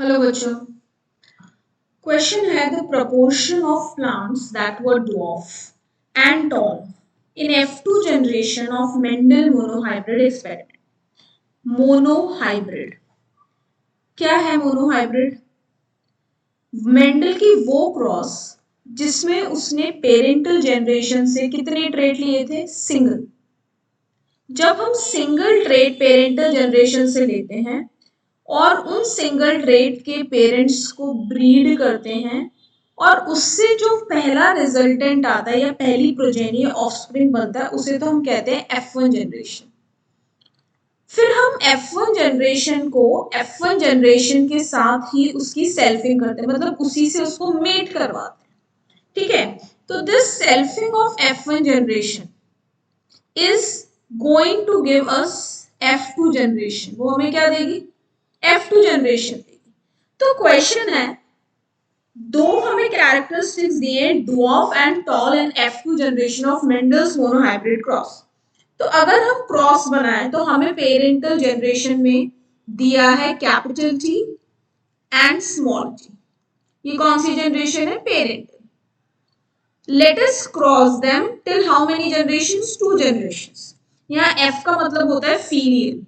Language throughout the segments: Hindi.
हेलो बच्चों। क्वेश्चन है the proportion of plants that were dwarf and tall in F2 generation of Mendel monohybrid experiment. Monohybrid क्या है? मोनोहाइब्रिड मेंडल की वो क्रॉस जिसमें उसने पेरेंटल जनरेशन से कितने ट्रेट लिए थे? सिंगल। जब हम सिंगल ट्रेट पेरेंटल जनरेशन से लेते हैं और उन सिंगल ट्रेट के पेरेंट्स को ब्रीड करते हैं और उससे जो पहला रिजल्टेंट आता है या पहली प्रोजेनी ऑफस्प्रिंग बनता है उसे तो हम कहते हैं F1 जनरेशन। फिर हम F1 जनरेशन को F1 जनरेशन के साथ ही उसकी सेल्फिंग करते हैं, मतलब उसी से उसको मेट करवाते हैं। ठीक है, तो this selfing of F1 generation is going to give us F2 generation. वो हमें क्या देगी? F2 जनरेशन देगी। तो क्वेश्चन है, दो हमें कैरेक्टरिस्टिक्स दिए dwarf and tall and F2 generation of Mendel's monohybrid cross. तो अगर हम क्रॉस बनाएं तो हमें पेरेंटल जनरेशन में दिया है capital T and small t। ये कौन सी जनरेशन है? Parental. Let us cross them till how many generations? 2 generations. यहाँ F का मतलब होता है फीलियल,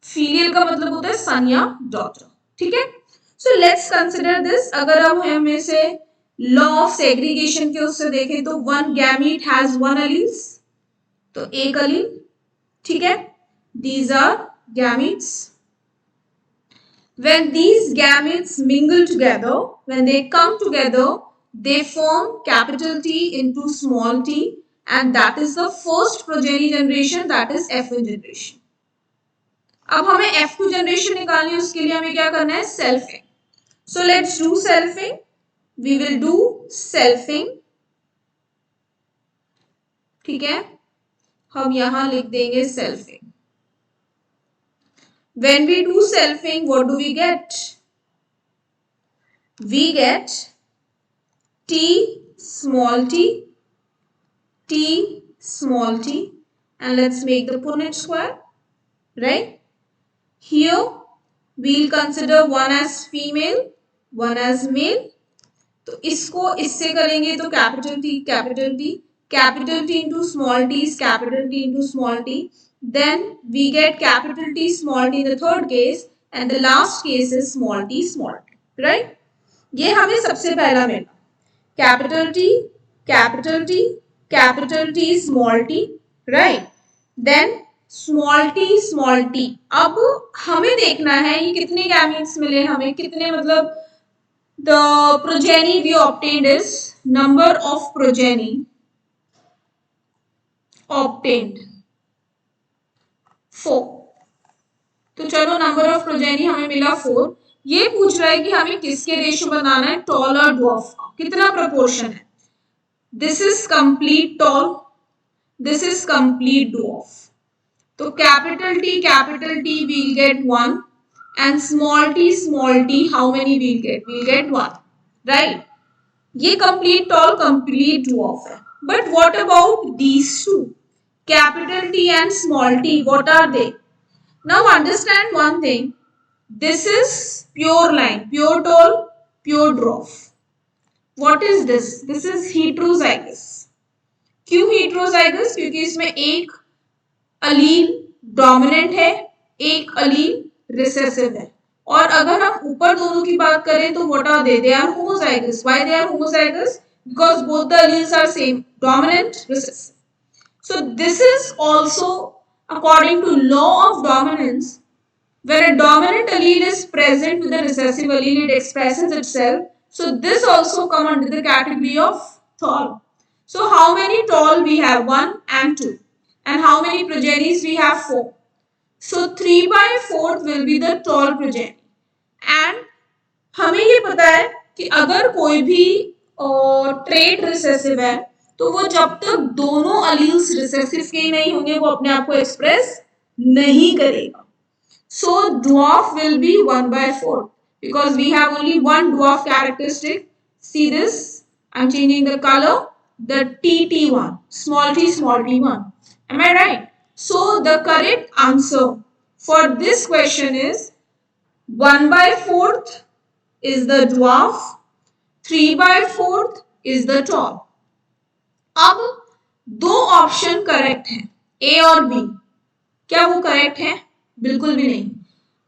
फीलियल का मतलब होता है सन या डॉटर। ठीक है, सो लेट्स कंसिडर दिस। अगर अब हम इसे लॉ ऑफ सेग्रीगेशन के उससे देखें तो one gamete has one alleles, तो एक अलील। ठीक है, these are gametes. when these gametes mingle together, when they come together, they form capital T into small t, and that is the first progeny generation, that is F1 generation. अब हमें F2 जनरेशन निकालनी है, उसके लिए हमें क्या करना है? Selfing. So let's do selfing. We will do selfing. ठीक है, हम यहां लिख देंगे selfing. When we do selfing, what do we get? We get T small t, T small t, and let's make the Punnett square, right? Here we'll consider one as female, one as male. तो इसको इससे करेंगे तो capital T, capital T, capital T into small t is capital T into small t. Then we get capital T small t in the third case, and the last case is small t small t, right? ये हमें सबसे पहला मिला, capital T, capital T, capital T small t, right? Then small t। अब हमें देखना है ये कितने गैमीट्स मिले हमें, कितने, मतलब the progeny we obtained is number of progeny obtained 4। तो चलो नंबर ऑफ प्रोजेनी हमें मिला 4। ये पूछ रहा है कि हमें किसके रेशियो बनाना है? टॉल और ड्वार्फ का कितना प्रोपोर्शन है? This is complete tall, this is complete dwarf. तो capital T we'll get 1 and small t how many we'll get? We'll get 1, right? ये कंप्लीट टॉल कंप्लीट ड्वार्फ है। But what about these two, capital T and small t? What are they? Now understand one thing. This is pure line, pure tall, pure dwarf. What is this? This is heterozygous. क्यों heterozygous? क्योंकि इसमें एक अलील डोमिनेंट है, एक अलील रिसेसिव है। और अगर हम ऊपर दोनों की बात करें तो what are they? They are homozygous. Why they are homozygous? Because both the alleles are same, dominant, recessive. So this is also according to law of dominance. When a dominant allele is present with a recessive allele, it expresses itself. So this also come under the category of tall. So how many tall we have? 1 and 2. And how many progenies we have? 4. So 3/4 will be the tall progeny. And हमें ये पता है कि अगर कोई भी ट्रेट रिसेसिव है तो वो जब तक दोनों अलील्स रिसेसिव के नहीं होंगे वो अपने आप को एक्सप्रेस नहीं करेगा। So dwarf will be 1/4 because we have only one dwarf characteristic. See this, I'm changing the color, the TT1, small t1. Am I right? So the correct answer for this question is 1/4 is the dwarf, 3/4 is the tall. अब दो ऑप्शन करेक्ट हैं, ए और बी. क्या वो करेक्ट है? बिल्कुल भी नहीं.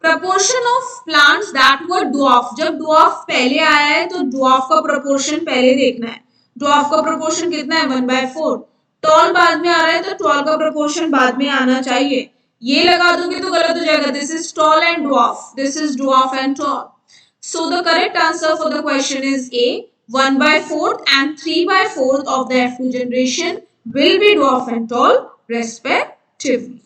Proportion of plants that were dwarf, जब ड्वार्फ पहले आया है तो ड्वार्फ का प्रपोर्शन पहले देखना है. ड्वार्फ का प्रपोर्शन कितना है? 1/4. टॉल बाद में आ रहा है तो टॉल का प्रपोर्शन बाद में आना चाहिए. ये लगा दोगे तो गलत हो जाएगा. This is tall and dwarf, this is dwarf and tall. So the correct answer for the question is A. 1/4 and 3/4 of the F2 generation will be dwarf and tall respectively.